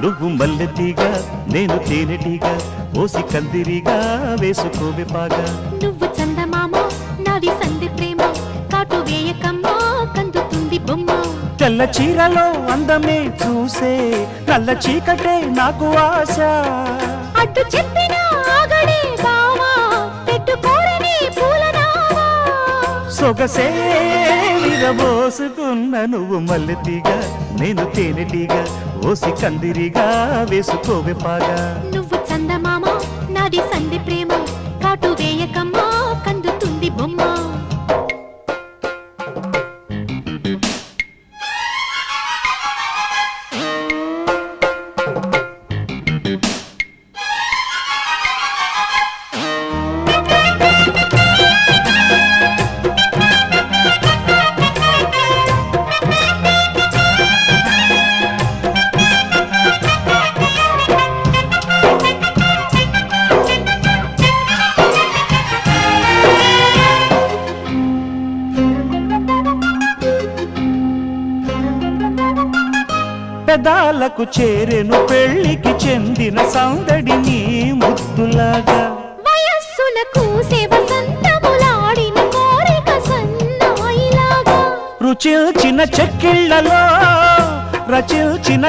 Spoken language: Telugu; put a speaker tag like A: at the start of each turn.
A: నువ్వు మల్లెతీగా నేను తేనెటీగా ఓసి కందిరిగా వేసుకోవే పాగా
B: నువ్వు చందమామ నాది సంధి ప్రేమ కాటు వేయకమ్మా కందుతుంది బొమ్మ
A: తెల్ల చీరలో అందమే చూసే నల్ల చీకటే నాకు ఆశ
B: అడ్డు చెప్పిన ఆగడే బావా పెట్టుకోరని పూలనావా
A: సొగసే విరబోసుకున్న నువ్వు మల్లెతీగా నేను తేనెటీగా ఓసి కందిరిగా వేసుకోవే పాగా
B: నువ్వు చందమామ నాది సంధి ప్రేమ కాటు వేయకమ్మా కందుతుంది బొమ్మ
A: పెదాలకు చేరెను పెళ్లికి చెందిన సందడి నీ ముద్దులాగా
B: వయస్సులకు వసంతములాడిన కోరిక సన్నాయిలాగా
A: రుచిల్చిన చెక్కిళ్లలో రచిల్చిన